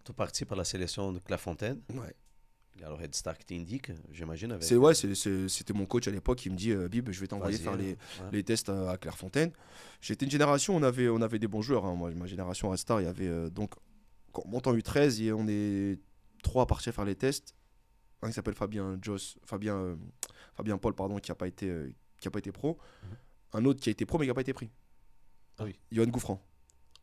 Tu participes à la sélection de Clairefontaine. Ouais. Il y a le Red Star qui t'indique, j'imagine. Avec... C'était mon coach à l'époque qui me dit Bib, je vais t'envoyer faire les tests à Clairefontaine. J'étais une génération, on avait des bons joueurs. Hein. Moi, ma génération Red Star, il y avait donc, quand on monte en U13, et on est 3 à partir faire les tests. Un qui s'appelle Fabien Paul, pardon, qui n'a pas été pro. Un autre qui a été pro mais qui n'a pas été pris. Ah oui. Yohan Gouffran.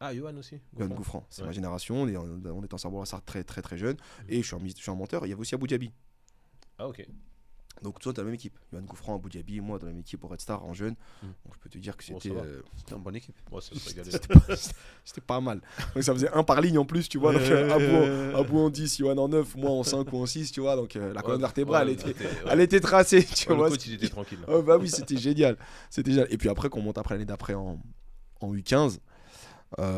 Ah, Yohan aussi. Yohan Gouffran, c'est ma génération. On est en Saint-Bourg-la-Sarthe très très très jeune. Et je suis un menteur. Il y avait aussi Abou Dhabi. Ah, ok. Donc toi, tu as la même équipe. Yohan Gouffran, Abou Dhabi, moi, dans la même équipe au Red Star en jeune. Donc je peux te dire que c'était une bonne équipe. Moi, c'était pas mal. Donc ça faisait un par ligne en plus, tu vois. Donc Abou en 10, Yohan en 9, moi en 5 ou en 6, tu vois. Donc la colonne vertébrale, elle était tracée, tu vois. Le coach, il était tranquille. Oh, bah oui, c'était génial. Et puis après, qu'on monte après l'année d'après en U15.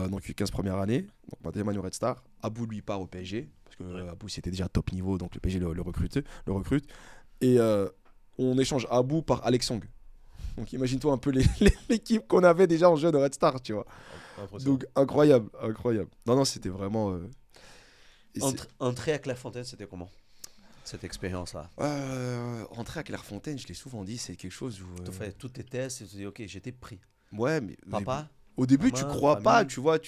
Donc U15 première année, donc ma deuxième année au Red Star. Abou lui part au PSG parce que Abou c'était déjà top niveau, donc le PSG le recrute. Et on échange Abou par Alex Song. Donc imagine-toi un peu l'équipe qu'on avait déjà en jeune au Red Star, tu vois. Donc incroyable. Non, c'était vraiment. Entrer à Clairefontaine, c'était comment cette expérience-là? Entrer à Clairefontaine, je l'ai souvent dit, c'est quelque chose où. Tu fais tous tes tests et tu dis ok, j'étais pris. Ouais, mais. Papa. Au début, tu crois famille, pas, tu vois,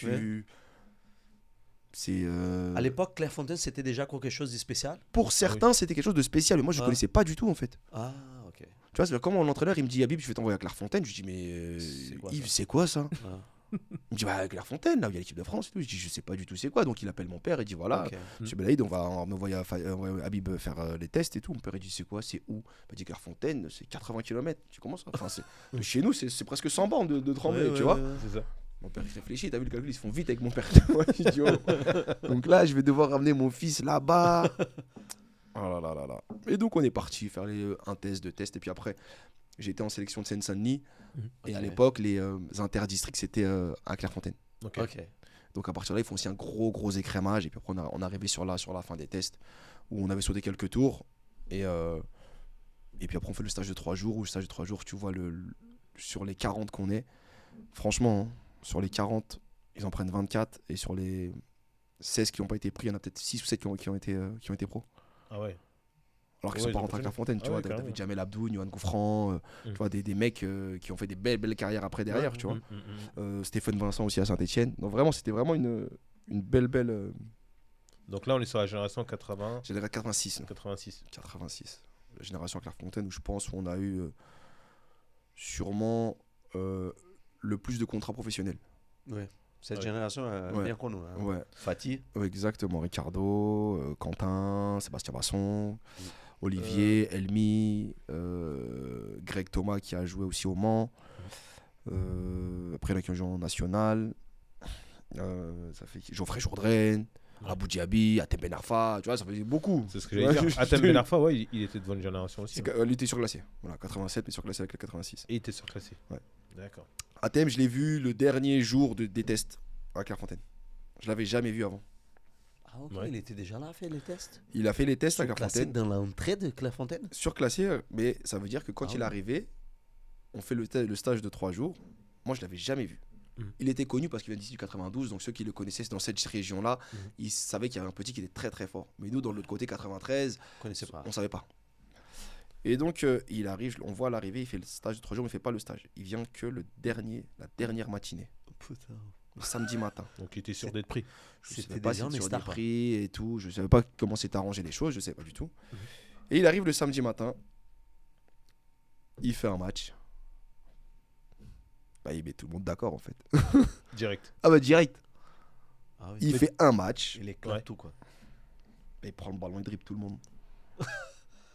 C'est À l'époque, Clairefontaine, c'était déjà quelque chose de spécial? Pour certains, c'était quelque chose de spécial, mais moi, je ne connaissais pas du tout, en fait. Ah, ok. Tu vois, c'est comme mon entraîneur, il me dit, Habib, je vais t'envoyer à Clairefontaine. Je lui dis, mais Yves, c'est quoi ça? Il me dit, bah, Clairefontaine, là où il y a l'équipe de France et tout. Je dis, je sais pas du tout c'est quoi. Donc, il appelle mon père et dit, voilà, monsieur Belaïd, on va m'envoyer Habib faire les tests et tout. Mon père, il dit, c'est quoi? C'est où? Il m'a dit, Clairefontaine, c'est 80 km. Tu commences enfin, chez nous, c'est presque 100 bandes de Tremblay, tu vois. C'est ça. Mon père il réfléchit, t'as vu le calcul, ils se font vite avec mon père. Donc là, je vais devoir ramener mon fils là-bas. Oh là là. Et donc, on est parti faire un test, deux tests. Et puis après, j'étais en sélection de Seine-Saint-Denis. Et à l'époque, les interdistricts, c'était à Clairefontaine. Ok. Donc à partir de là, ils font aussi un gros écrémage. Et puis après, on est arrivé sur la fin des tests où on avait sauté quelques tours. Et puis après, on fait le stage de 3 jours. Où le stage de 3 jours, tu vois, sur les 40 qu'on est, franchement, hein, sur les 40, ils en prennent 24. Et sur les 16 qui n'ont pas été pris, il y en a peut-être 6 ou 7 qui ont été pros. Ah ouais. Alors qu'ils sont pas rentrés à Clairefontaine, tu vois. T'avais Jamel Abdoun, Yohan Gouffran, tu vois, des mecs qui ont fait des belles carrières après derrière, tu vois. Stéphane Vincent aussi à Saint-Etienne. Donc vraiment, c'était vraiment une belle. Donc là, on est sur la génération 80. Génération 86. 86. La génération Clairefontaine où je pense on a eu sûrement le plus de contrats professionnels. Ouais. Cette génération bien connue. Hein. Ouais. Fatih. Ouais, exactement. Ricardo, Quentin, Sébastien Basson, Olivier, Elmi, Greg Thomas qui a joué aussi au Mans. Après, il y en a qui ont joué en national. Ça fait Geoffrey Jourdain, Abou Dhabi, Atem Ben Arfa, tu vois, ça fait beaucoup. C'est ce que j'allais dire. Atem Ben Arfa, ouais, il était de bonne génération aussi. Il était surclassé. Voilà, 87, mais surclassé avec le 86. Et il était surclassé. Ouais. D'accord. Atem, je l'ai vu le dernier jour des tests à Clairefontaine. Je l'avais jamais vu avant. Ah ok, il était déjà là à faire les tests. Il a fait les tests à Clairefontaine. Dans l'entrée de Clairefontaine. Surclassé, mais ça veut dire que quand il est arrivé, on fait le stage de 3 jours. Moi, je l'avais jamais vu. Il était connu parce qu'il vient d'ici du 92, donc ceux qui le connaissaient dans cette région-là, ils savaient qu'il y avait un petit qui était très très fort. Mais nous, dans l'autre côté, 93, on savait pas. Et donc, il arrive, on voit à l'arrivée, il fait le stage de 3 jours, mais il fait pas le stage. Il vient que la dernière matinée. Putain. Le samedi matin. Donc, il était sûr d'être pris. Je ne savais pas s'il était sûr d'être pris et tout. Je savais pas comment s'étaient arrangé les choses, je sais pas du tout. Et il arrive le samedi matin, il fait un match. Bah, il met tout le monde d'accord en fait. Direct. Ah bah direct. Ah oui, il fait un match. Il éclate tout quoi. Il prend le ballon, il dribble tout le monde.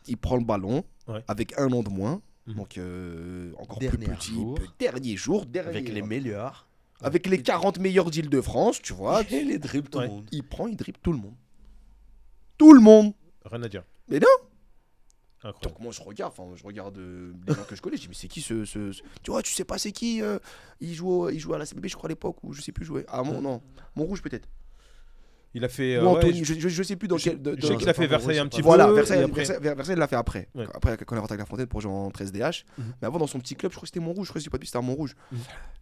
Il prend le ballon avec un an de moins. Donc encore dernier plus petit. Jour. Dernier jour. Avec les meilleurs. Avec les 40 meilleurs d'Île-de-France, tu vois. Et il dribble tout le monde. Il dribble tout le monde. Tout le monde. Rien à dire. Mais non. Incroyable. Donc moi je regarde les gens que je connais, je dis mais c'est qui ce... Tu vois, tu sais pas c'est qui il joue à la CBB je crois à l'époque ou je sais plus jouer. Ah non, Montrouge peut-être. Il a fait Anthony, je sais plus dans quel je sais qu'il a fait Versailles un petit peu. Voilà, Versailles il l'a fait après. Après quand il est rentré à Clairefontaine pour jouer en 13DH. Mais avant dans son petit club, je crois que c'était Montrouge, je crois que c'était à Montrouge.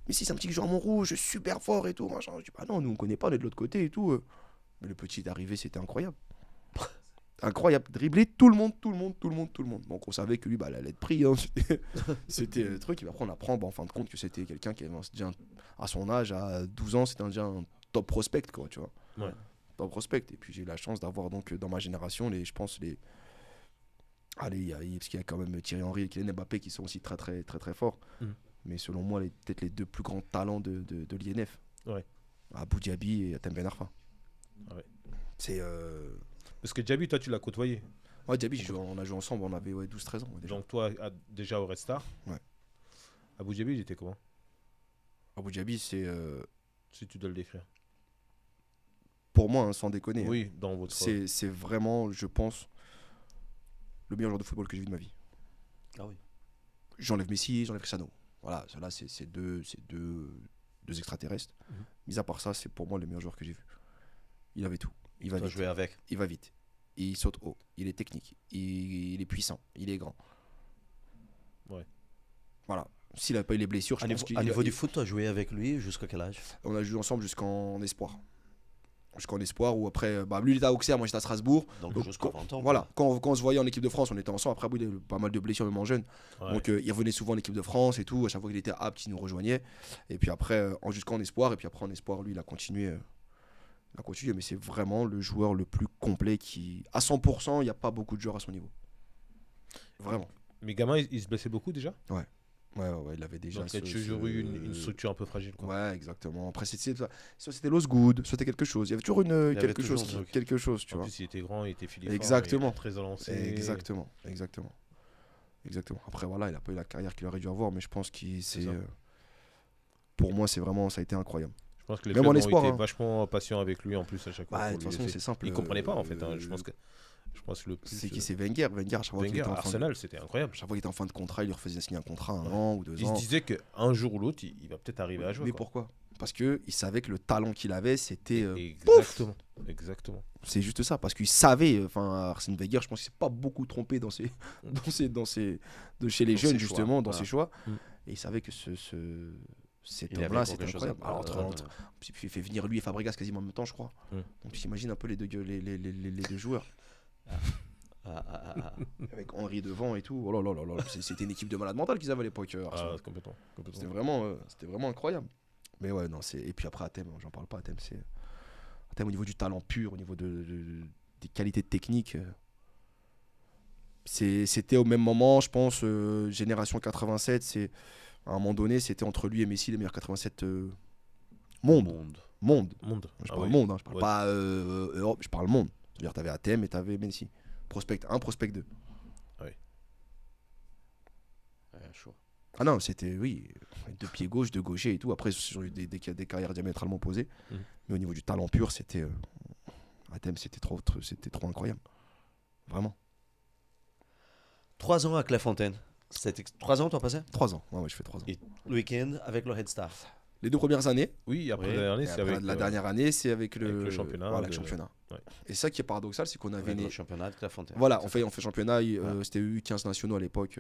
Mais si c'est un petit qui joue à Montrouge, super fort et tout, machin. Je dis bah non, nous on connaît pas, on est de l'autre côté et tout. Mais le petit est arrivé, c'était incroyable. Incroyable, dribbler tout le monde. Donc on savait que lui, il allait être pris. Hein. C'était le truc. Et après, on apprend en fin de compte que c'était quelqu'un qui avait déjà, à son âge, à 12 ans, c'était déjà un top prospect, quoi, tu vois. Ouais. Top prospect. Et puis j'ai eu la chance d'avoir donc dans ma génération, je pense, parce qu'il y a quand même Thierry Henry et Kylian Mbappé qui sont aussi très très très très forts. Mais selon moi, peut-être les deux plus grands talents de l'INF. Ouais. Abou Diaby et Hatem Ben Arfa. Ouais. C'est... Parce que Diaby, toi, tu l'as côtoyé. Ouais, Diaby, on a joué ensemble, on avait 12-13 ans. Déjà. Donc toi, déjà au Red Star. Ouais. Abou Diaby, il était comment? Abou Diaby, c'est... Si tu dois le décrire. Pour moi, hein, sans déconner. Oui, dans votre... C'est vraiment, je pense, le meilleur joueur de football que j'ai vu de ma vie. Ah oui. J'enlève Messi, j'enlève Cristiano. Voilà, là, c'est deux extraterrestres. Mis à part ça, c'est pour moi le meilleur joueur que j'ai vu. Il avait tout. Il va vite. Jouer avec. Il va vite. Il saute haut. Il est technique. Il est puissant. Il est grand. Ouais. Voilà. S'il n'a pas eu les blessures, je pense qu'il... À niveau du foot, tu as joué avec lui jusqu'à quel âge? On a joué ensemble jusqu'en espoir. Jusqu'en espoir, où après, lui il était à Auxerre, moi j'étais à Strasbourg. Donc jusqu'à 20 ans. Voilà, quand on se voyait en équipe de France, on était ensemble. Après, il y a eu pas mal de blessures, même en jeune. Ouais. Donc il revenait souvent en équipe de France et tout. À chaque fois qu'il était apte, il nous rejoignait. Et puis après, jusqu'en espoir. Et puis après, en espoir, lui, il a continué. Mais c'est vraiment le joueur le plus complet qui. À 100%, il n'y a pas beaucoup de joueurs à son niveau. Vraiment. Mais gamin, il se blessait beaucoup déjà? Ouais, il avait déjà. Donc il y a toujours eu une structure un peu fragile, quoi. Ouais, exactement. Après, soit c'était l'osgood, soit c'était quelque chose. Il y avait toujours quelque chose, tu en vois. plus, il était grand, il était filiforme. Exactement. Il était très avancé. Exactement. Après, voilà, il n'a pas eu la carrière qu'il aurait dû avoir, mais je pense qu'il c'est. Pour moi, ça a été incroyable. Je pense que les Même clubs en espoir, ont été hein. vachement patients avec lui en plus à chaque fois. De toute façon, c'est simple. Il comprenait pas en fait. Je pense le plus. C'est qui? C'est Wenger. Wenger, à chaque fois qu'il était en Arsenal, c'était incroyable. chaque fois qu'il était en fin de contrat, il lui refaisait signer un contrat 1 an ou 2 ans. Il se disait qu'un jour ou l'autre, il va peut-être arriver à jouer. Mais pourquoi? Parce qu'il savait que le talent qu'il avait, c'était. Exactement. C'est juste ça, parce qu'il savait. Arsène Wenger, je pense qu'il ne s'est pas beaucoup trompé de chez les jeunes, justement, dans ses choix. Et il savait que cet homme-là, c'était incroyable. Il fait venir lui et Fabregas quasiment en même temps, je crois. Donc t'imagines un peu les deux joueurs. Avec Henry devant et tout. Oh là là là là. C'était une équipe de malades mentales qu'ils avaient à l'époque. Complètement. C'était vraiment incroyable. Mais ouais, non, et puis après, Hatem, j'en parle pas. Hatem, au niveau du talent pur, au niveau des qualités techniques, c'était au même moment, je pense, génération 87, à un moment donné, c'était entre lui et Messi les meilleurs 87 monde. Je parle monde, hein, je parle pas Europe, je parle monde. C'est-à-dire, t'avais Hatem et t'avais Messi. Prospect 1, prospect 2. Oui. Chaud. Ah non, c'était, oui, deux pieds gauche, deux gauchers et tout. Après, sur des carrières diamétralement opposées. Mais au niveau du talent pur, c'était. Hatem, c'était trop incroyable. Vraiment. 3 ans à Clairefontaine. 3 ans, tu as passé? 3 ans, ouais, je fais 3 ans. Et le week-end avec le Red Star. Les 2 premières années. Oui, après la dernière année, c'est avec. La dernière année, c'est avec le championnat. Voilà, le championnat. Ouais. Et ça qui est paradoxal, c'est qu'on avait. Le championnat de Clairefontaine. Voilà, on fait championnat. C'était U15 nationaux à l'époque.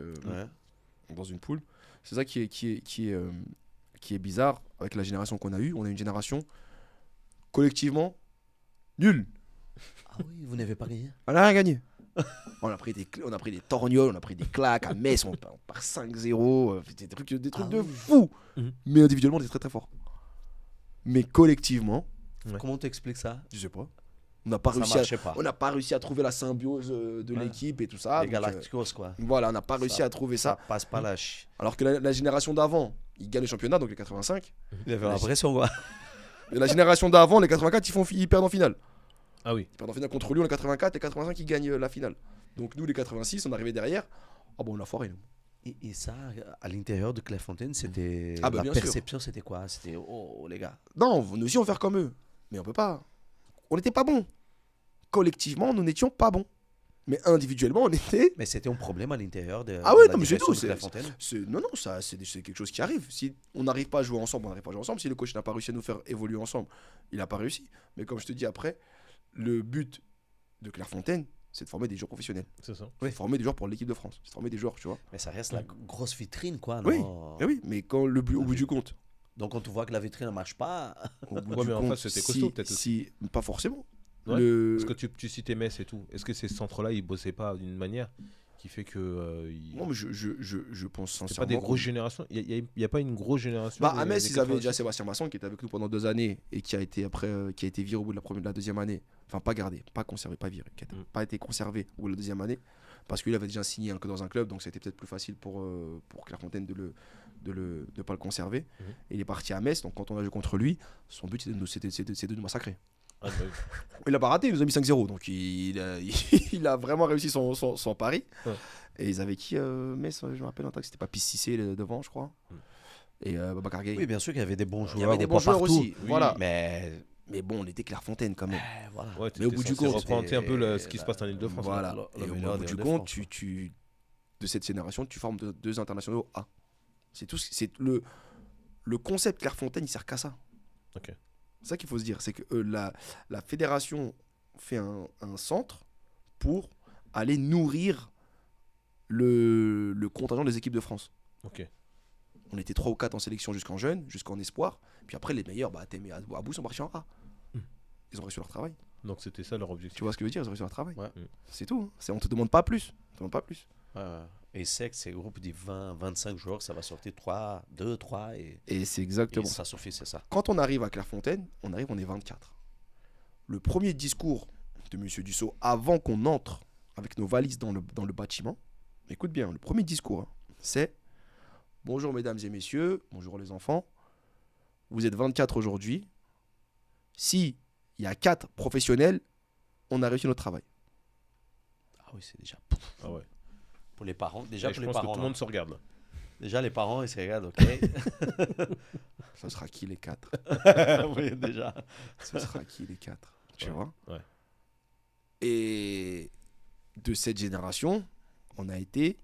Dans une poule. C'est ça qui est bizarre avec la génération qu'on a eue. On a une génération collectivement nulle. Ah oui, vous n'avez pas gagné? On n'a rien gagné. on a pris des torgnoles, on a pris des claques à Metz, on part 5-0, des trucs de fou. Mais individuellement, on est très très fort. Mais collectivement, comment t'expliques ça? Je sais pas. On n'a pas réussi à trouver la symbiose de l'équipe et tout ça. Les Galacticos, quoi. Voilà, on n'a pas réussi à trouver ça. Ça passe pas lâche. Alors que la génération d'avant, ils gagnent le championnat, donc les 85. Il avait l'impression, quoi. Et la génération d'avant, les 84, ils perdent en finale. Ah oui. Ils perdent en finale contre Lyon, les 84, et 85, ils gagnent la finale. Donc nous, les 86, on arrivait derrière. Ah bon, on a foiré, nous. Et ça, à l'intérieur de Clairefontaine, c'était. La perception, c'était quoi? C'était les gars. Non, nous aussi, on fait comme eux. Mais on peut pas. On n'était pas bons. Collectivement, nous n'étions pas bons. Mais individuellement, on était. Mais c'était un problème à l'intérieur de. Ah ouais, non, mais c'est tout. Non, ça, c'est quelque chose qui arrive. Si on n'arrive pas à jouer ensemble, on n'arrive pas à jouer ensemble. Si le coach n'a pas réussi à nous faire évoluer ensemble, il n'a pas réussi. Mais comme je te dis après, le but de Clairefontaine, c'est de former des joueurs professionnels. C'est ça. Oui. Former des joueurs pour l'équipe de France. C'est former des joueurs, tu vois. Mais ça reste la grosse vitrine, quoi. Non oui, mais quand au bout du compte. Donc quand tu vois que la vitrine ne marche pas. Au bout du compte, en fait, c'était costaud, peut-être aussi. Pas forcément. Ouais. Parce que tu citais Metz et tout. Est-ce que ces centres-là, ils bossaient pas d'une manière qui fait que. Non, mais je pense sincèrement. C'est pas des grosses générations. Il y a pas une grosse génération. À Metz, ils avaient déjà Sébastien Masson qui était avec nous pendant 2 années et qui a été viré au bout de la deuxième année. Enfin, pas gardé, pas conservé, pas viré. Qui n'a pas été conservé au bout de la deuxième année parce qu'il avait déjà signé dans un club, donc c'était peut-être plus facile pour Clairefontaine de ne pas le conserver. Et il est parti à Metz, donc quand on a joué contre lui, son but c'était de nous massacrer. Ah, bah oui. Il n'a pas raté, il nous a mis 5-0, donc il a vraiment réussi son pari. Ouais. Et ils avaient qui Metz, je me rappelle en tant que c'était pas Pississé devant, je crois. Et Babacar Gueye. Oui, bien sûr qu'il y avait des bons joueurs. Il y avait des bons joueurs partout. aussi. Oui, voilà. Mais bon, on était Clairefontaine quand même. voilà. Ouais, Mais au bout du compte, représenter un peu ce qui se passe en Ile-de-France. Voilà. La Et au meilleure bout des du Hauts-de-France, compte, de cette génération, tu formes 2 internationaux A. C'est tout. C'est le concept Clairefontaine, il sert qu'à ça. Ok. C'est ça qu'il faut se dire, c'est que la fédération fait un centre pour aller nourrir le contingent des équipes de France. Ok. On était 3 ou 4 en sélection jusqu'en jeune, jusqu'en espoir. Puis après, les meilleurs, Thème et Abou sont partis en A. Ils ont réussi leur travail. Donc c'était ça leur objectif. Tu vois ce que je veux dire? Ils ont réussi leur travail. Ouais. C'est tout. On ne te demande pas plus. On te demande pas plus. Et c'est que ces groupes de 20, 25 joueurs, ça va sortir 2, 3 et c'est exactement ça suffit, c'est ça. Quand on arrive à Clairefontaine, on est 24. Le premier discours de M. Dussault, avant qu'on entre avec nos valises dans le bâtiment, écoute bien, le premier discours, c'est « Bonjour mesdames et messieurs, bonjour les enfants, vous êtes 24 aujourd'hui. S'il y a 4 professionnels, on a réussi notre travail. » Ah oui, c'est déjà... Ah ouais. Pour les parents, déjà Et pour je les pense parents. que tout le monde se regarde là. Déjà les parents, ils se regardent, ok. Ça sera qui les 4? Oui, déjà. Ce sera qui les 4? Tu vois? Ouais. Et de cette génération, on a été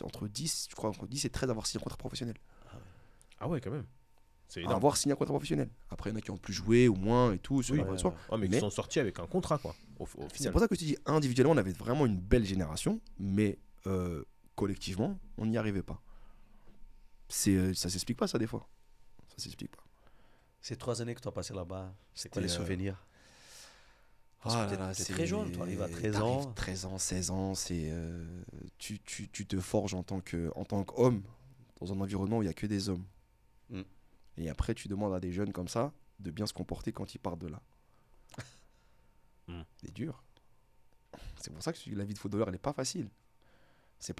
entre 10 et 13 à avoir signé un contrat professionnel. Ah ouais, quand même. C'est À énorme. avoir signé un contrat professionnel. Après, il y en a qui ont plus joué ou moins et tout. Oui, mais qui sont sortis avec un contrat, quoi. Au c'est final. pour ça que je te dis, individuellement, on avait vraiment une belle génération, mais collectivement, on n'y arrivait pas. Ça s'explique pas, ça, des fois. Ça s'explique pas. Ces 3 années que tu as passé là-bas, c'est quoi les C'était, souvenirs? Parce que t'es très jeune, tu arrives à 13 ans. 13 ans, 16 ans, tu te forges en tant qu'homme dans un environnement où il n'y a que des hommes. Et après, tu demandes à des jeunes comme ça de bien se comporter quand ils partent de là. C'est dur. C'est pour ça que la vie de footballeur, elle n'est pas facile. C'est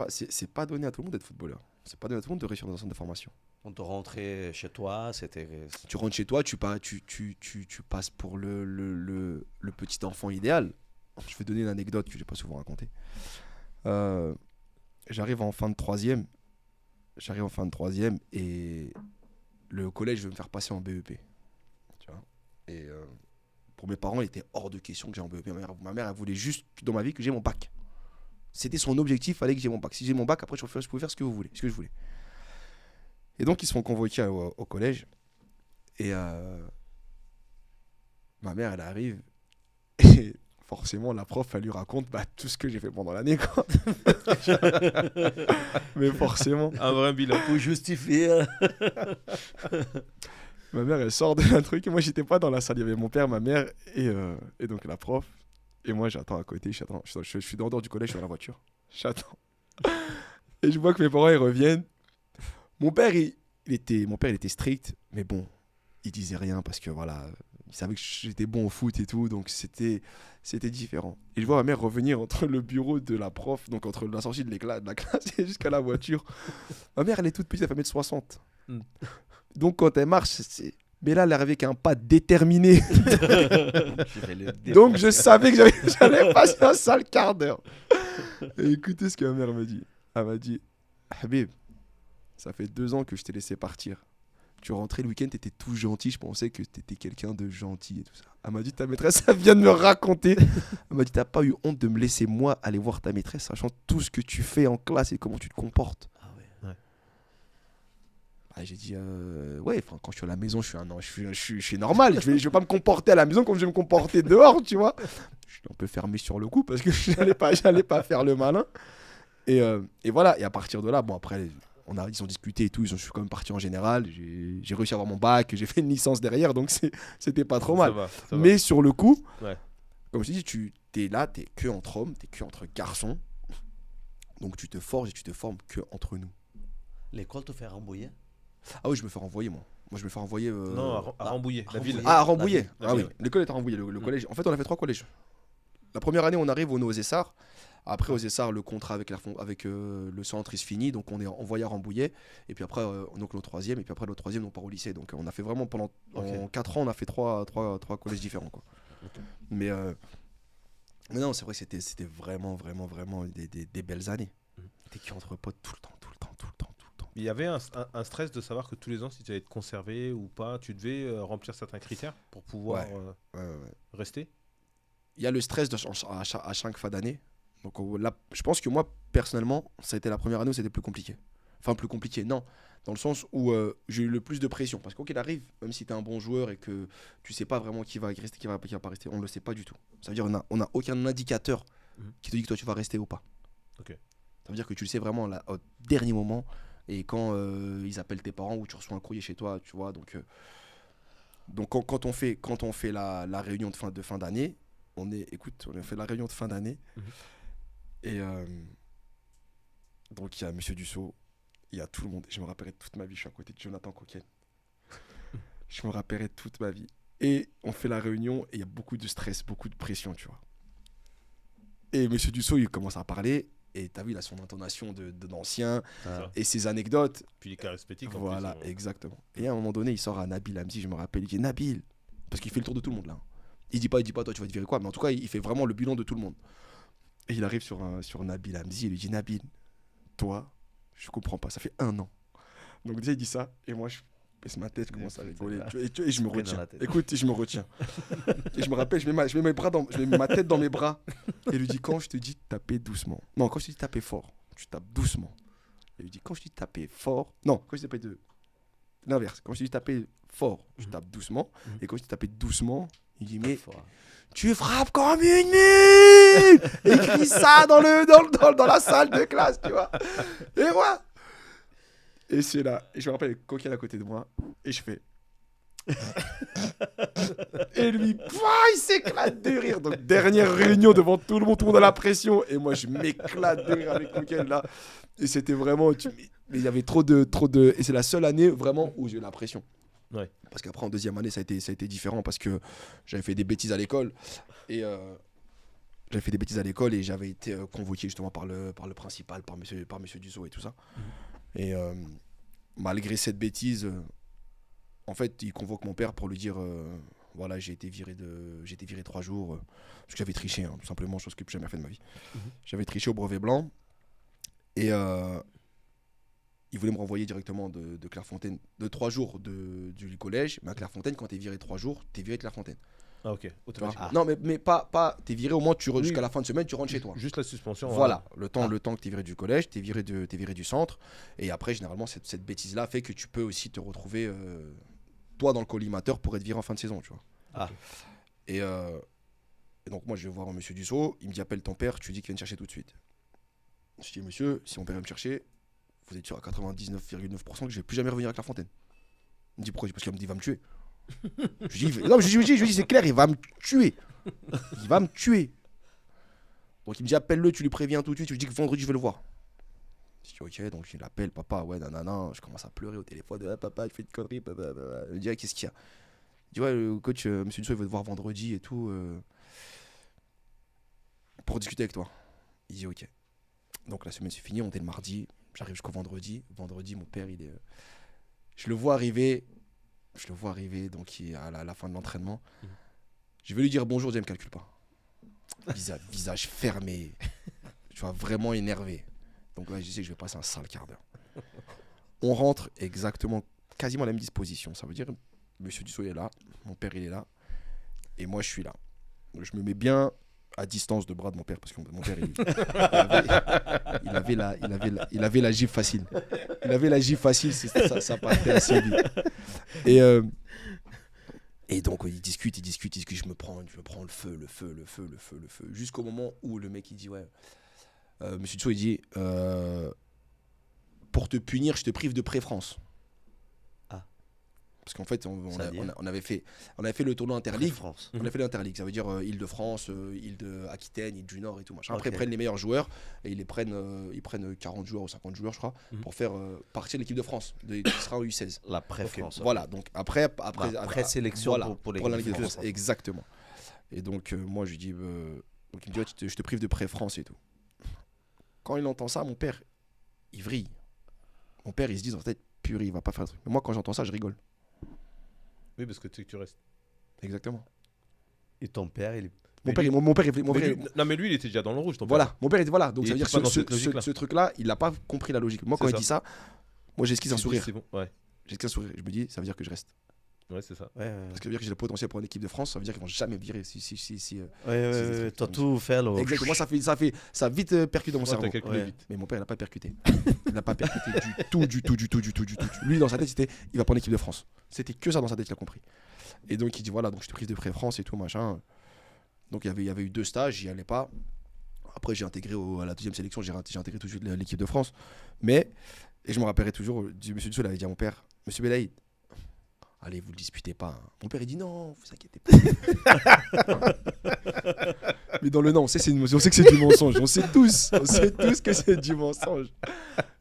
pas donné à tout le monde d'être footballeur. C'est pas donné à tout le monde de réussir dans un centre de formation. On te rentrait chez toi, c'était... Tu rentres chez toi, tu passes pour le petit enfant idéal. Je vais donner une anecdote que je n'ai pas souvent racontée. J'arrive en fin de troisième et le collège veut me faire passer en BEP. Tu vois. Et pour mes parents, il était hors de question que j'ai en BEP. Ma mère, elle voulait juste dans ma vie que j'ai mon bac. C'était son objectif, il fallait que j'ai mon bac. Si j'ai mon bac, après, je pouvais faire ce que je voulais. Et donc, ils se font convoquer au collège. Et ma mère, elle arrive. Et forcément, la prof, elle lui raconte tout ce que j'ai fait pendant l'année, quoi. Mais forcément. Un vrai bilan. Pour justifier. Ma mère, elle sort de un truc. Et moi, j'étais pas dans la salle. Il y avait mon père, ma mère et donc la prof. Et moi, j'attends à côté. Je suis dehors du collège, je suis dans la voiture. J'attends. Et je vois que mes parents, ils reviennent. Mon père, il était strict, mais bon, il disait rien parce que voilà, il savait que j'étais bon au foot et tout, donc c'était différent. Et je vois ma mère revenir entre le bureau de la prof, donc entre la sortie de la classe et jusqu'à la voiture. Ma mère, elle est toute petite, elle fait 1m60. Donc quand elle marche, mais là, elle est arrivée avec un pas déterminé. Donc je savais que j'allais passer un sale quart d'heure. Et écoutez ce que ma mère me dit. Elle m'a dit, Habib, ça fait 2 ans que je t'ai laissé partir. Tu rentrais le week-end, t'étais tout gentil. Je pensais que t'étais quelqu'un de gentil et tout ça. Elle m'a dit, ta maîtresse, elle vient de me raconter. Elle m'a dit, t'as pas eu honte de me laisser moi aller voir ta maîtresse, sachant tout ce que tu fais en classe et comment tu te comportes. Ah ouais. J'ai dit, ouais, quand je suis à la maison, je suis normal. Je vais pas me comporter à la maison comme je vais me comporter dehors, tu vois. Je suis un peu fermé sur le coup parce que j'allais pas faire le malin. Et voilà, et à partir de là, bon, après, ils ont discuté et tout, je suis quand même parti en général, j'ai réussi à avoir mon bac, j'ai fait une licence derrière, donc c'était pas trop mal. Ça va. Mais sur le coup, comme je te dis, tu es là, tu es que entre hommes, tu es que entre garçons. Donc tu te forges et tu te formes que entre nous. L'école te fait Rambouillet? Ah oui, je me fais renvoyer, moi. Moi, je me fais renvoyer. Non, à Rambouillet, la ville. Ah, à Rambouillet. La Ah ville, oui, l'école est à Rambouillet, le collège. En fait, on a fait 3 collèges. La première année, on arrive au Essarts. Après, aux Essarts, le contrat avec le centre, il se finit. Donc, on est envoyé à Rambouillet. Et puis après, donc le troisième. Et puis après, le troisième, on part au lycée. Donc, on a fait vraiment en 4 ans, on a fait 3 collèges différents, quoi. Ok. Mais non, c'est vrai que c'était vraiment des belles années. T'es qui entre potes tout le temps. Il y avait un stress de savoir que tous les ans, si tu allais être conservé ou pas, tu devais remplir certains critères pour pouvoir rester. Il y a le stress à chaque fin d'année. Donc là, je pense que moi, personnellement, ça a été la première année où c'était plus compliqué. Enfin, plus compliqué, non. Dans le sens où j'ai eu le plus de pression. Parce qu'il arrive, même si tu es un bon joueur et que tu sais pas vraiment qui va rester, qui va pas rester, on ne le sait pas du tout. Ça veut dire qu'on n'a aucun indicateur qui te dit que toi, tu vas rester ou pas. Okay. Ça veut dire que tu le sais vraiment là, au dernier moment. Et quand ils appellent tes parents ou tu reçois un courrier chez toi, tu vois. Donc quand on fait la réunion de fin d'année, on a fait la réunion de fin d'année. Et donc il y a Monsieur Dussault, il y a tout le monde. Je me rappellerai toute ma vie, je suis à côté de Jonathan Coquel. Je me rappellerai toute ma vie. Et on fait la réunion et il y a beaucoup de stress, beaucoup de pression, tu vois. Et Monsieur Dussault, il commence à parler. Et t'as vu, il a son intonation d'ancien et ses anecdotes. Puis il est charismatique. Voilà, exactement. Et à un moment donné, il sort à Nabil Hamzi, je me rappelle. Il dit Nabil, parce qu'il fait le tour de tout le monde là. Il dit pas, toi tu vas te virer quoi. Mais en tout cas, il fait vraiment le bilan de tout le monde. Et il arrive sur Nabil Hamzi, il lui dit Nabil, toi, je comprends pas, ça fait 1 an. Donc déjà, il dit ça. Et moi, je baisse ma tête, je commence à rigoler. Et je me retiens. Écoute, je me retiens. Et je me rappelle, je mets ma tête dans mes bras. Et il lui dit quand je te dis taper doucement. Non, quand je te dis taper fort, tu tapes doucement. Et il lui dit quand je te dis taper fort. Non, quand je te dis l'inverse. Quand je te dis taper fort, je tape doucement. Et quand je te dis taper doucement, il dit mais tu frappes comme une mule. Il crie ça dans la salle de classe, tu vois. Et moi. Et c'est là. Et je me rappelle Coquel à côté de moi. Et je fais. Et lui, il s'éclate de rire. Donc, dernière réunion devant tout le monde a la pression. Et moi, je m'éclate de rire avec Coquel là. Et c'était vraiment. Mais il y avait trop de. Et c'est la seule année vraiment où j'ai eu la pression. Ouais. Parce qu'après, en deuxième année, ça a été différent parce que j'avais fait des bêtises à l'école. Et. J'avais fait des bêtises à l'école et j'avais été convoqué justement par le principal, par monsieur Dussault et tout ça. Et malgré cette bêtise, en fait, il convoque mon père pour lui dire voilà, j'ai été viré 3 jours parce que j'avais triché, tout simplement, chose que j'ai jamais fait de ma vie. J'avais triché au brevet blanc et il voulait me renvoyer directement de Clairefontaine, de 3 jours du collège. Mais à Clairefontaine, quand t'es viré 3 jours, t'es viré de Clairefontaine. Ah, ok. Non, mais pas t'es viré au moins, jusqu'à la fin de semaine, tu rentres chez toi. Juste la suspension. Voilà, le temps que t'es viré du collège, t'es viré du centre. Et après, généralement, cette bêtise-là fait que tu peux aussi te retrouver, toi, dans le collimateur pour être viré en fin de saison, tu vois. Et donc, moi, je vais voir monsieur Dussault. Il me dit appelle ton père, tu lui dis qu'il vient me chercher tout de suite. Je dis monsieur, si mon père vient me chercher, vous êtes sûr à 99,9% que je vais plus jamais revenir à Clairefontaine. Il me dit pourquoi? Parce qu'il me dit il va me tuer. Je dis c'est clair, il va me tuer. Il va me tuer. Donc il me dit appelle-le, tu lui préviens tout de suite, tu lui dis que vendredi je vais le voir. Je dis ok, donc je l'appelle, papa, ouais, nanana. Je commence à pleurer au téléphone, papa, tu fais une connerie, papa. Il me dit qu'est-ce qu'il y a? Il dit ouais, le coach, monsieur Dussault, il veut te voir vendredi et tout. Pour discuter avec toi. Il dit ok. Donc la semaine c'est fini, on était le mardi, j'arrive jusqu'au vendredi. Vendredi, mon père, je le vois arriver, donc il est à la fin de l'entraînement. Je vais lui dire bonjour, il me calcule pas. Visage fermé, tu vois, vraiment énervé. Donc là, je sais que je vais passer un sale quart d'heure. On rentre exactement, quasiment à la même disposition. Ça veut dire, monsieur Dussault est là, mon père il est là, et moi je suis là. Donc, je me mets bien à distance de bras de mon père parce que mon père il avait la gifle facile. Il avait la gifle facile, ça partait assez vite. Et donc il discute, je me prends le feu, jusqu'au moment où le mec il dit ouais, monsieur Dussault il dit pour te punir je te prive de pré-France. Parce qu'en fait, on avait fait le tournoi Interligue. France. On a fait l'Interligue, ça veut dire Île-de-France, Île-de-Aquitaine, Île du Nord et tout machin. Après, ils prennent les meilleurs joueurs et ils prennent 40 joueurs ou 50 joueurs, je crois, pour faire partie de l'équipe de France, qui sera en U16. La pré-France. Voilà, donc après sélection voilà, pour pour la l'équipe Ligue de de France. Exactement. Et donc, moi, je lui dis, donc il me dit, ouais, je te prive de pré-France et tout. Quand il entend ça, mon père, il vrille. Mon père, il se dit dans sa tête, purée, il va pas faire un truc. Mais moi, quand j'entends ça, je rigole. Oui, parce que tu sais que tu restes. Exactement. Et ton père, il est. Mon père, non, mais lui, il était déjà dans le rouge. Voilà, mon père était voilà. Donc Il ça veut dire était pas que dans cette logique-là. ce truc-là, il n'a pas compris la logique. Moi, quand C'est il ça. dit ça, moi j'esquisse un sourire. C'est bon, ouais. J'esquisse un sourire. Je me dis, ça veut dire que je reste. Ouais, c'est ça. Ouais, Parce que ça veut dire que j'ai le potentiel pour une équipe de France. Ça veut dire qu'ils vont jamais me virer. t'as tout fait là. Exactement. Moi, ça a vite percuté dans mon Ouais, cerveau. t'as calculé Ouais. vite. Mais mon père, il n'a pas percuté. Il n'a pas percuté du tout. Lui, dans sa tête, c'était, il va prendre l'équipe de France. C'était que ça dans sa tête, il a compris. Et donc, il dit, voilà, donc je te prise de pré-France et tout, machin. Donc, il y avait eu 2 stages, j'y allais pas. Après, j'ai intégré à la 2e sélection, j'ai intégré tout de suite l'équipe de France. Mais, et je me rappellerai toujours, monsieur Dussault avait dit à mon père, monsieur Belaïd, allez, vous ne disputez pas. Hein. Mon père, il dit non, vous inquiétez pas. Mais dans le non, on sait que c'est du mensonge. On sait tous que c'est du mensonge.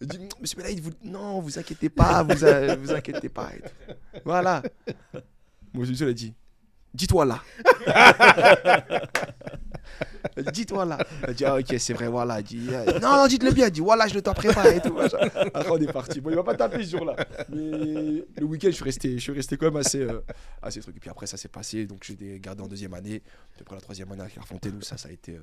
Il dit, monsieur Belaïd, non, vous inquiétez pas, vous inquiétez pas. Et tout. Voilà. Monsieur Dussault a dit, dis-toi là. Elle dit, dis-toi là. Elle dit, ah ok, c'est vrai, voilà. Elle dit, non, dites-le bien. Elle dit, voilà, je le t'en prépare et tout. Machin. Après, on est parti. Bon, il va pas taper ce jour-là. Mais le week-end, je suis resté quand même assez truc. Et puis après, ça s'est passé. Donc, j'ai gardé en 2e année. Après la 3e année à Clairefontaine, où ça a été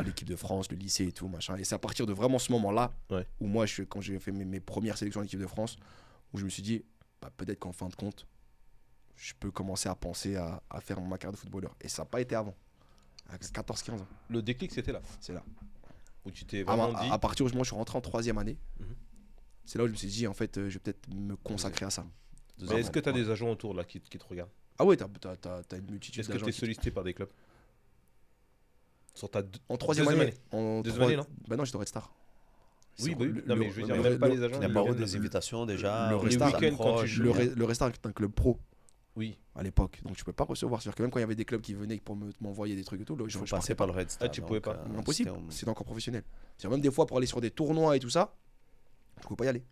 l'équipe de France, le lycée et tout. Machin. Et c'est à partir de vraiment ce moment-là, où moi, quand j'ai fait mes premières sélections en équipe de France, où je me suis dit, bah, peut-être qu'en fin de compte, je peux commencer à penser à faire ma carrière de footballeur. Et ça n'a pas été avant. À 14-15 ans. Le déclic, c'était là. C'est là. Où tu t'es vraiment dit. À partir où je suis rentré en 3e année, c'est là où je me suis dit, en fait, je vais peut-être me consacrer à ça. Mais est-ce que tu as des agents autour là qui te regardent? Ah ouais, t'as une multitude d'agents. Est-ce que tu es sollicité par des clubs sur ta en 3e année? Deuxième année, non? Bah non, j'étais au Red Star. Oui, non, mais je veux dire, même pas les agents. Il y a pas eu des invitations déjà. Le Red Star est un club pro. Oui. À l'époque, donc tu peux pas recevoir. C'est-à-dire que même quand il y avait des clubs qui venaient pour m'envoyer des trucs et tout, je passais par le Red Star. Ah, tu pouvais pas. Impossible. C'était encore professionnel. C'est même des fois pour aller sur des tournois et tout ça, je pouvais pas y aller.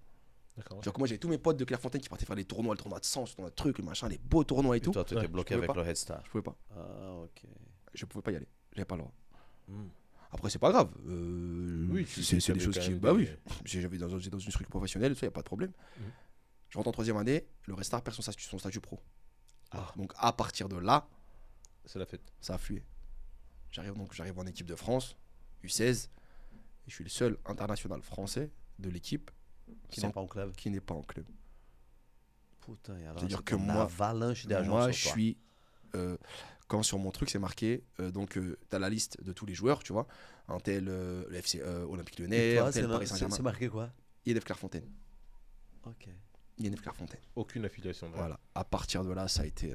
D'accord. C'est-à-dire que moi j'avais tous mes potes de Clairefontaine qui partaient faire les tournois, le tournoi de sens, le tournoi de trucs, le machin, les beaux tournois et tout. Toi, tu étais bloqué avec le Red Star. Je pouvais pas. Ah, ok. Je pouvais pas y aller. J'avais pas le droit. Après, c'est pas grave. Oui, c'est des choses qui. Bah oui. J'étais dans une structure professionnelle, ça, y a pas de problème. Je rentre en 3e année, le Red Star perd son statut pro. Donc à partir de là, c'est la fête. Ça a flué. J'arrive en équipe de France, U16, et je suis le seul international français de l'équipe qui n'est pas en club. Putain, c'est-à-dire que moi, avalanche d'agents. Moi, je suis quand sur mon truc c'est marqué, donc t'as la liste de tous les joueurs, tu vois, un tel le FC Olympique Lyonnais, un tel Paris Saint-Germain. C'est marqué quoi? INF Clairefontaine. Ok. INF Clairefontaine. Aucune affiliation. Voilà. À partir de là, ça a été.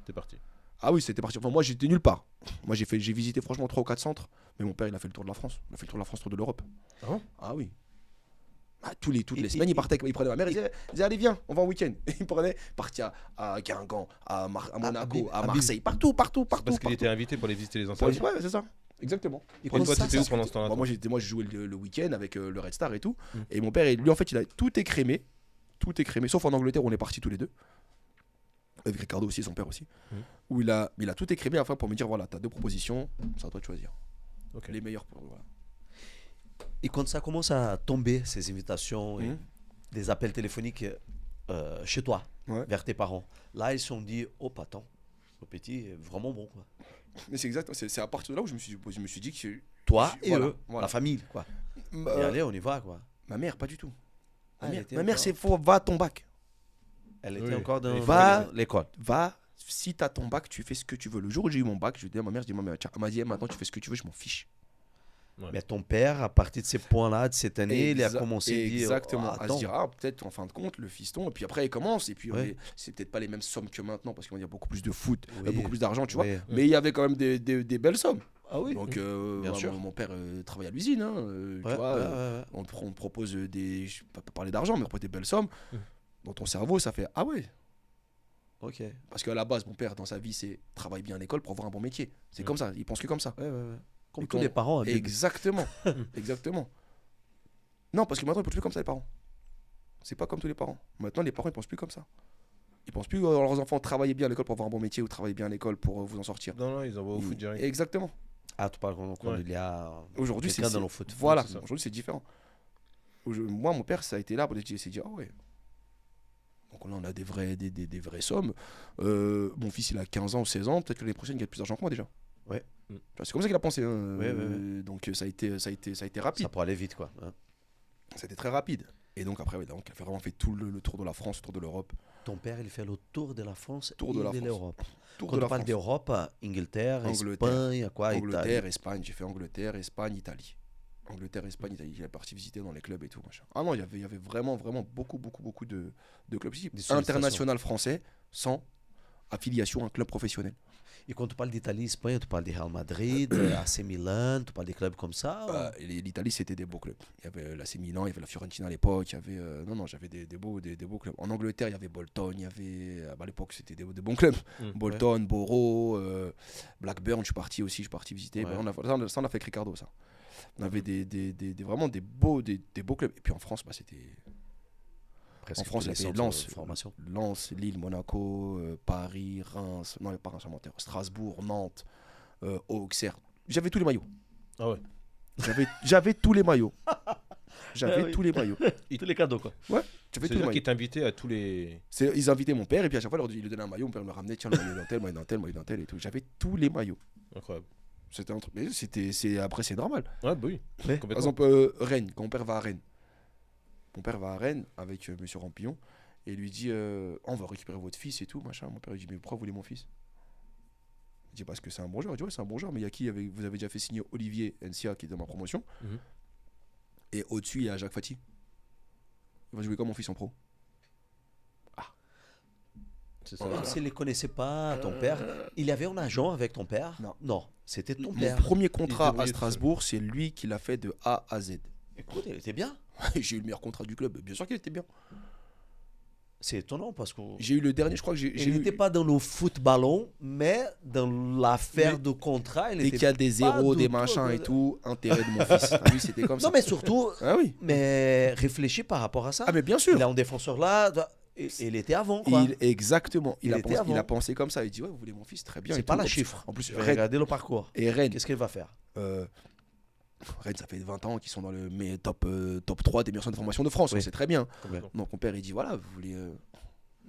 T'es parti. Ah oui, c'était parti. Enfin, moi, j'étais nulle part. Moi, j'ai visité franchement 3 ou 4 centres, mais mon père, il a fait le tour de la France. Il a fait le tour de la France, tour de l'Europe. Ah bon? Ah oui. Toutes les semaines, il partait. Il prenait ma mère, il disait allez, viens, on va en week-end. Il prenait, partit à Guingamp, à Monaco, à Marseille, partout. Parce qu'il était invité pour aller visiter les anciens. Ouais, c'est ça. Exactement. Et toi, t'étais où pendant ce temps-là? Moi, je jouais le week-end avec le Red Star et tout. Et mon père, lui, en fait, il a tout écrémé. Sauf en Angleterre où on est partis tous les deux. Avec Ricardo aussi, son père aussi. Où il a tout écrémé à la fin pour me dire voilà, t'as 2 propositions, c'est à toi de choisir. Les meilleures pour. Voilà. Et quand ça commence à tomber, ces invitations, et des appels téléphoniques chez toi, vers tes parents, là, ils se sont dit oh, attends, le petit est vraiment bon. Quoi. Mais c'est exact, c'est à partir de là où je me suis dit que. Toi et eux, la famille, quoi. Et allez, on y va, quoi. Ma mère, pas du tout. Ma mère, encore... c'est faux, va à ton bac. Elle était encore dans l'école. Va, si t'as ton bac, tu fais ce que tu veux. Le jour où j'ai eu mon bac, je dis à ma mère, elle m'a dit maintenant tu fais ce que tu veux, je m'en fiche. Mais ton père, à partir de ces points-là, de cette année, il a commencé à dire à se dire peut-être en fin de compte le fiston, et puis après il commence, et puis c'est peut-être pas les mêmes sommes que maintenant parce qu'il y a beaucoup plus de foot, beaucoup plus d'argent, tu vois. Mais il y avait quand même des belles sommes. Ah oui. Donc bien sûr. mon père travaille à l'usine, tu vois. On propose je peux pas parler d'argent, mais on propose des belles sommes. Dans ton cerveau, ça fait ah ouais, Ok. Parce qu'à la base, mon père, dans sa vie, c'est travaille bien à l'école pour avoir un bon métier. C'est comme ça, il pense que comme ça. Ouais. Comme Et tous les parents. Exactement. Exactement. Non, parce que maintenant, ils ne pensent plus comme ça, les parents. C'est pas comme tous les parents. Maintenant, les parents, ils pensent plus comme ça. Ils pensent plus que leurs enfants travaillent bien à l'école pour avoir un bon métier ou travaillent bien à l'école pour vous en sortir. Non, ils envoient au foot direct. Exactement. Ah, tu parles quand il y a aujourd'hui, quelqu'un dans le foot. Voilà, aujourd'hui, c'est différent. Moi, mon père, ça a été là pour il s'est dit, ah ouais. Donc là, on a des vraies sommes. Mon fils, il a 15 ans ou 16 ans. Peut-être que l'année prochaine, il gagne plus d'argent que moi déjà. Ouais. C'est comme ça qu'il a pensé. Ouais. Donc ça a été rapide. Ça pourrait aller vite, quoi. Hein. Ça a été très rapide. Et donc après, donc, il a vraiment fait tout le tour de la France, le tour de l'Europe. Ton père, il fait le tour de la France et de l'Europe. Quand on parle d'Europe, Angleterre, Espagne, quoi, Angleterre, Espagne. J'ai fait Angleterre, Espagne, Italie. Angleterre, Espagne, Italie. Il est parti visiter dans les clubs et tout. Machin. Ah non, il y avait vraiment beaucoup de clubs ici. International français, sans affiliation à un club professionnel. Et quand tu parles d'Italie, Espagne, tu parles du Real Madrid, AC Milan, tu parles des clubs comme ça L'Italie, c'était des beaux clubs. Il y avait l'AC Milan, il y avait la Fiorentina à l'époque. Il y avait, j'avais des beaux clubs. En Angleterre, il y avait Bolton, il y avait, à l'époque, c'était des bons clubs. Bolton, Borough, Blackburn, je suis parti visiter. Ouais. Ça, on a fait avec Ricardo, ça. On avait vraiment des beaux clubs. Et puis en France, c'était... En France, il y avait Lens, Lille, Monaco, Paris, Reims, non, pas Reims, Strasbourg, Nantes, Auxerre. J'avais tous les maillots. Ah ouais. J'avais tous les maillots. Tous les maillots. Tous les cadeaux, quoi. Ouais, j'avais tous les maillots. Qui t'invitaient à tous les... Ils invitaient mon père et puis à chaque fois, il lui donnait un maillot. Mon père me ramenait, tiens, le maillot d'un tel et tout. J'avais tous les maillots. Incroyable. C'était un truc. Mais après, c'est normal. Ouais, bah oui. Par exemple, Rennes, quand mon père va à Rennes. Mon père va à Rennes avec monsieur Rampillon et lui dit on va récupérer votre fils et tout, machin. Mon père lui dit mais pourquoi vous voulez mon fils? Il dit parce que c'est un bon joueur. Il dit ouais, c'est un bon joueur, mais il y a qui vous avez déjà fait signer Olivier Nsia qui est dans ma promotion. Et au-dessus, il y a Jacques Fati. Il va jouer comme mon fils en pro. Ah. C'est ça. Même s'il ne les connaissait pas, ton père, il y avait un agent avec ton père? Non, c'était ton père. Mon premier contrat à Strasbourg, c'est lui qui l'a fait de A à Z. Écoute, il était bien. J'ai eu le meilleur contrat du club, bien sûr qu'il était bien. C'est étonnant parce que... J'ai eu le dernier, je crois que il n'était pas dans le footballon, mais dans l'affaire de contrat, dès qu'il y a des zéros, des machins et tout, intérêt de mon fils. Lui, c'était comme ça. Non, mais surtout, oui. Mais réfléchis par rapport à ça. Ah, mais bien sûr. Il a un défenseur là, il était avant, quoi. Exactement. Il a pensé comme ça. Il dit, ouais, vous voulez mon fils, très bien. C'est pas la chiffre. En plus, regardez le parcours. Et Rennes. Qu'est-ce qu'il va faire? Rennes, ça fait 20 ans qu'ils sont dans le top 3 des meilleurs centres de formation de France, c'est très bien. Donc mon père il dit voilà, vous voulez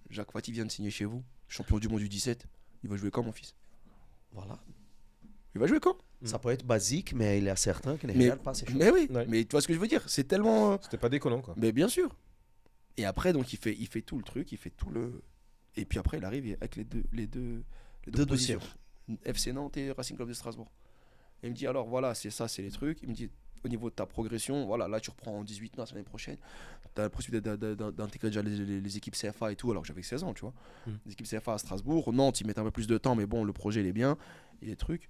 Jacques Fati vient de signer chez vous, champion du monde du 17, il va jouer quand mon fils? Voilà. Il va jouer quand? Ça peut être basique, mais il est certain qu'il ne regarde pas ces choses. Mais oui, mais tu vois ce que je veux dire, c'est tellement... C'était pas déconnant quoi. Mais bien sûr. Et après donc il fait tout le truc, il fait tout le... Et puis après il arrive avec les deux dossiers. FC Nantes et Racing Club de Strasbourg. Il me dit alors voilà, c'est ça, c'est les trucs. Il me dit au niveau de ta progression, voilà, là tu reprends en 18 ans l'année prochaine. Tu as la possibilité d'intégrer déjà les équipes CFA et tout, alors que j'avais 16 ans, tu vois. Les équipes CFA à Strasbourg, Nantes, ils mettent un peu plus de temps, mais bon, le projet il est bien, et les trucs.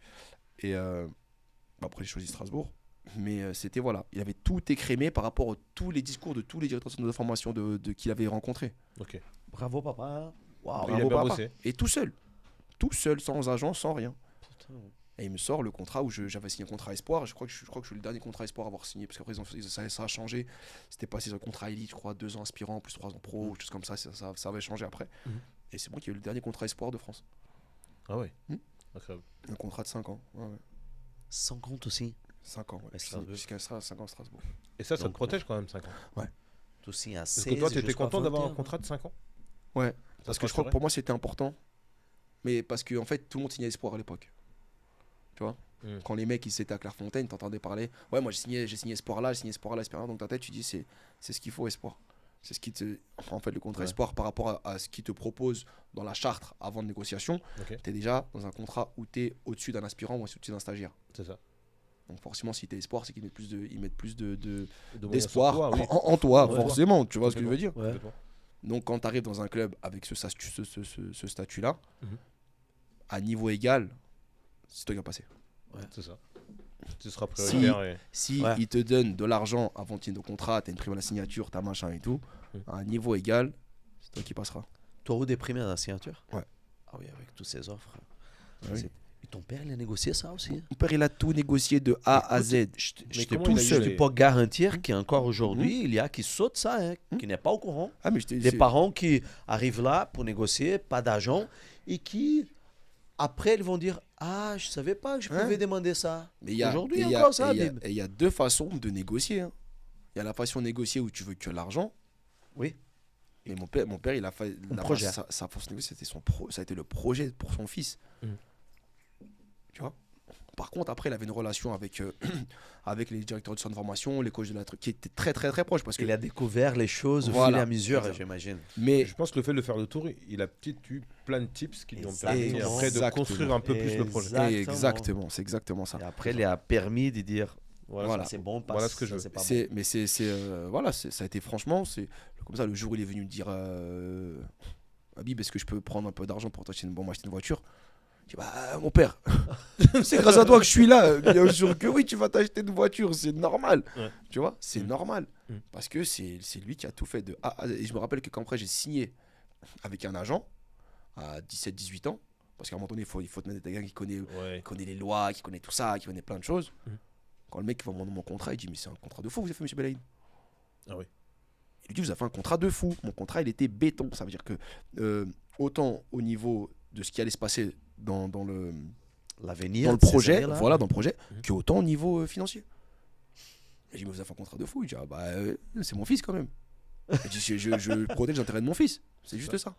Et après j'ai choisi Strasbourg. Mais c'était voilà, il avait tout écrémé par rapport à tous les discours de tous les directeurs de formation qu'il avait rencontrés. Ok. Bravo papa. Wow, bravo papa. Bossé. Et tout seul, sans agent, sans rien. Putain. Et il me sort le contrat où j'avais signé un contrat espoir. Je crois que je suis le dernier contrat espoir à avoir signé parce qu'après ça a changé. C'était passé sur un contrat élite, je crois, 2 ans aspirant plus 3 ans pro, choses comme ça. Ça avait changé après. Et c'est moi qui ai eu le dernier contrat espoir de France. Ah ouais. Incroyable. Un contrat de 5 ans. Ouais. 50 aussi. 5 ans, ouais. Jusqu'à 5 ans à Strasbourg. Et ça te protège quand même 5 ans. Ouais. Aussi à 16. Parce que toi, tu étais content d'avoir un contrat de 5 ans? Ouais. Parce que je crois que pour moi, c'était important. Mais parce qu'en fait, tout le monde signait espoir à l'époque. Tu vois, quand les mecs ils s'étaient à Clairefontaine, t'entendais parler, ouais, moi j'ai signé espoir là, espoir. Donc ta tête, tu dis c'est ce qu'il faut, espoir. C'est ce qui te. En fait, le contrat espoir par rapport à ce qu'ils te proposent dans la charte avant de négociation, t'es déjà dans un contrat où t'es au-dessus d'un aspirant ou au-dessus d'un stagiaire. C'est ça. Donc forcément, si t'es espoir, c'est qu'ils mettent plus d'espoir en toi, forcément. Tu vois ce que je veux dire? Donc quand t'arrives dans un club avec ce statut-là, à niveau égal, c'est toi qui vas passer. Ouais, c'est ça. Tu seras prioritaire. Si ils te donnent de l'argent avant de signer le contrat, t'as une prime à la signature, t'as machin et tout, à un niveau égal, c'est toi qui passeras. Toi, où déprimé à la signature? Ouais. Ah oui, avec toutes ces offres. Ah oui. Et ton père, il a négocié ça aussi? Mon père, il a tout négocié de A à Z. J'étais comment tout il a eu Je seul. ne peux pas garantir qu'encore aujourd'hui, il y a qui sautent ça, hein, qui n'est pas au courant. Ah, mais Des parents qui arrivent là pour négocier, pas d'argent, et qui, après, ils vont dire ah, je ne savais pas que je pouvais demander ça. Aujourd'hui, il y a encore ça, Bib. Et il y a deux façons de négocier. Hein. Il y a la façon de négocier où tu veux que l'argent. Oui. Mais mon père, il a fait sa force de négocier, ça a été le projet pour son fils. Tu vois. Par contre, après, il avait une relation avec, avec les directeurs de centre de formation, les coachs de la truc, qui étaient très, très, très proches. Parce qu'il a découvert les choses au fur et à mesure, j'imagine. Mais je pense que le fait de faire le tour, il a peut-être eu plein de tips qui lui ont permis après de construire un peu plus le projet. Exactement, c'est exactement ça. Et après, il a permis de dire voilà, c'est bon, voilà ce que je veux. Pas bon. Mais voilà, ça a été franchement, c'est comme ça. Le jour où il est venu me dire Habib, est-ce que je peux prendre un peu d'argent pour m'acheter une voiture? Je dis bah mon père, c'est grâce à toi que je suis là. Bien sûr que oui, tu vas t'acheter une voiture, c'est normal. Tu vois, c'est normal. Parce que c'est lui qui a tout fait de A à Z. Et je me rappelle que quand après j'ai signé avec un agent à 17-18 ans, parce qu'à un moment donné, il faut te mettre quelqu'un qui connaît les lois, qui connaît tout ça, qui connaît plein de choses. Quand le mec va me demander mon contrat, il dit mais c'est un contrat de fou que vous avez fait, monsieur Belaïd. Ah oui. Il lui dit vous avez fait un contrat de fou. Mon contrat, il était béton. Ça veut dire que autant au niveau de ce qui allait se passer dans l'avenir, dans le projet, voilà, dans le projet, que autant au niveau financier. Il dit mais vous avez fait un contrat de fou. Il dit ah bah c'est mon fils quand même. Il dit je protège l'intérêt de mon fils. C'est juste ça.